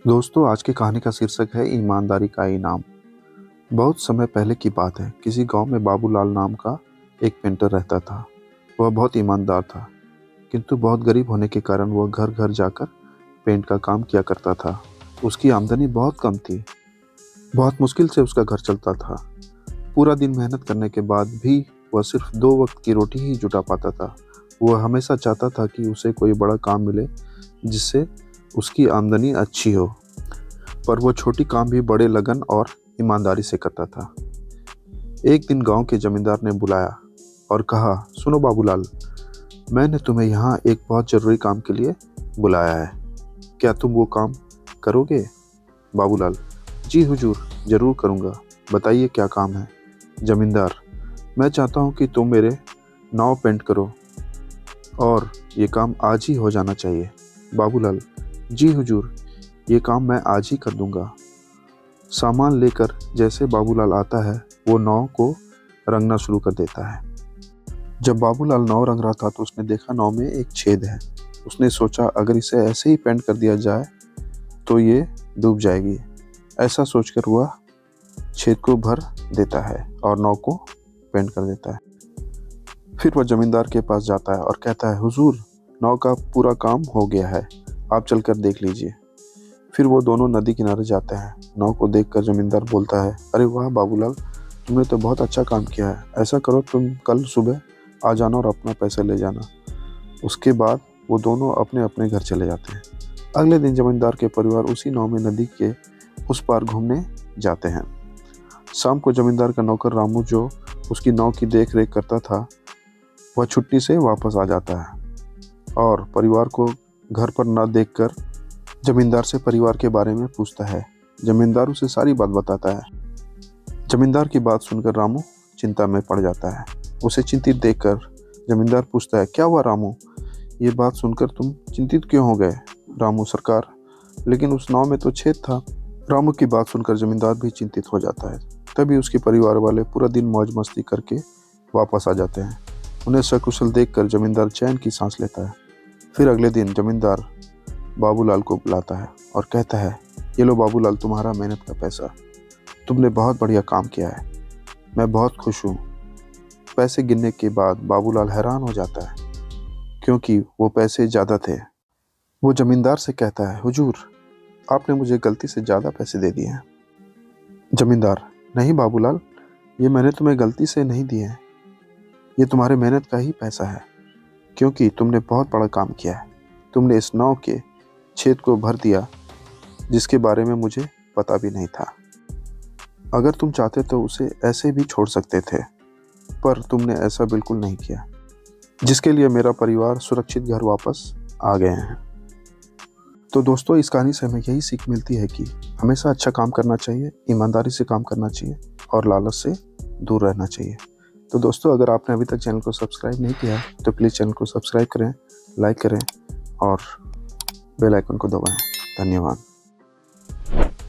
दोस्तों, आज की कहानी का शीर्षक है ईमानदारी का इनाम। बहुत समय पहले की बात है। किसी गांव में बाबूलाल नाम का एक पेंटर रहता था। वह बहुत ईमानदार था, किंतु बहुत गरीब होने के कारण वह घर घर जाकर पेंट का काम किया करता था। उसकी आमदनी बहुत कम थी। बहुत मुश्किल से उसका घर चलता था। पूरा दिन मेहनत करने के बाद भी वह सिर्फ 2 वक्त की रोटी ही जुटा पाता था। वह हमेशा चाहता था कि उसे कोई बड़ा काम मिले जिससे उसकी आमदनी अच्छी हो, पर वो छोटी काम भी बड़े लगन और ईमानदारी से करता था। एक दिन गांव के जमींदार ने बुलाया और कहा, सुनो बाबूलाल, मैंने तुम्हें यहाँ एक बहुत ज़रूरी काम के लिए बुलाया है। क्या तुम वो काम करोगे? बाबूलाल, जी हुजूर, ज़रूर करूँगा। बताइए क्या काम है? जमींदार, मैं चाहता हूँ कि तुम मेरे नाव पेंट करो और ये काम आज ही हो जाना चाहिए। बाबूलाल, जी हुजूर, ये काम मैं आज ही कर दूंगा। सामान लेकर जैसे बाबूलाल आता है, वो नाव को रंगना शुरू कर देता है। जब बाबूलाल नाव रंग रहा था तो उसने देखा नाव में एक छेद है। उसने सोचा अगर इसे ऐसे ही पेंट कर दिया जाए तो ये डूब जाएगी। ऐसा सोचकर वह छेद को भर देता है और नाव को पेंट कर देता है। फिर वह जमींदार के पास जाता है और कहता है, हुजूर, नाव का पूरा काम हो गया है, आप चलकर देख लीजिए। फिर वो दोनों नदी किनारे जाते हैं। नाव को देखकर जमींदार बोलता है, अरे वाह बाबूलाल, तुमने तो बहुत अच्छा काम किया है। ऐसा करो, तुम कल सुबह आ जाना और अपना पैसा ले जाना। उसके बाद वो दोनों अपने अपने घर चले जाते हैं। अगले दिन जमींदार के परिवार उसी नाव में नदी के उस पार घूमने जाते हैं। शाम को जमींदार का नौकर रामू, जो उसकी नाव की देख रेख करता था, वह छुट्टी से वापस आ जाता है और परिवार को घर पर न देखकर जमींदार से परिवार के बारे में पूछता है। जमींदार उसे सारी बात बताता है। जमींदार की बात सुनकर रामू चिंता में पड़ जाता है। उसे चिंतित देखकर जमींदार पूछता है, क्या हुआ रामू? ये बात सुनकर तुम चिंतित क्यों हो गए? रामू, सरकार, लेकिन उस नाव में तो छेद था। रामू की बात सुनकर जमींदार भी चिंतित हो जाता है। तभी उसके परिवार वाले पूरा दिन मौज मस्ती करके वापस आ जाते हैं। उन्हें सकुशल देखकर जमींदार चैन की सांस लेता है। फिर अगले दिन जमींदार बाबूलाल को बुलाता है और कहता है, ये लो बाबूलाल, तुम्हारा मेहनत का पैसा। तुमने बहुत बढ़िया काम किया है, मैं बहुत खुश हूँ। पैसे गिनने के बाद बाबूलाल हैरान हो जाता है, क्योंकि वो पैसे ज़्यादा थे। वो जमींदार से कहता है, हुजूर, आपने मुझे गलती से ज़्यादा पैसे दे दिए हैं। जमींदार, नहीं बाबूलाल, ये मैंने तुम्हें गलती से नहीं दिए हैं। ये तुम्हारे मेहनत का ही पैसा है, क्योंकि तुमने बहुत बड़ा काम किया है। तुमने इस नाव के छेद को भर दिया, जिसके बारे में मुझे पता भी नहीं था। अगर तुम चाहते तो उसे ऐसे भी छोड़ सकते थे, पर तुमने ऐसा बिल्कुल नहीं किया, जिसके लिए मेरा परिवार सुरक्षित घर वापस आ गए हैं। तो दोस्तों, इस कहानी से हमें यही सीख मिलती है कि हमेशा अच्छा काम करना चाहिए, ईमानदारी से काम करना चाहिए और लालच से दूर रहना चाहिए। तो दोस्तों, अगर आपने अभी तक चैनल को सब्सक्राइब नहीं किया तो प्लीज़ चैनल को सब्सक्राइब करें, लाइक करें और बेल आइकन को दबाएं। धन्यवाद।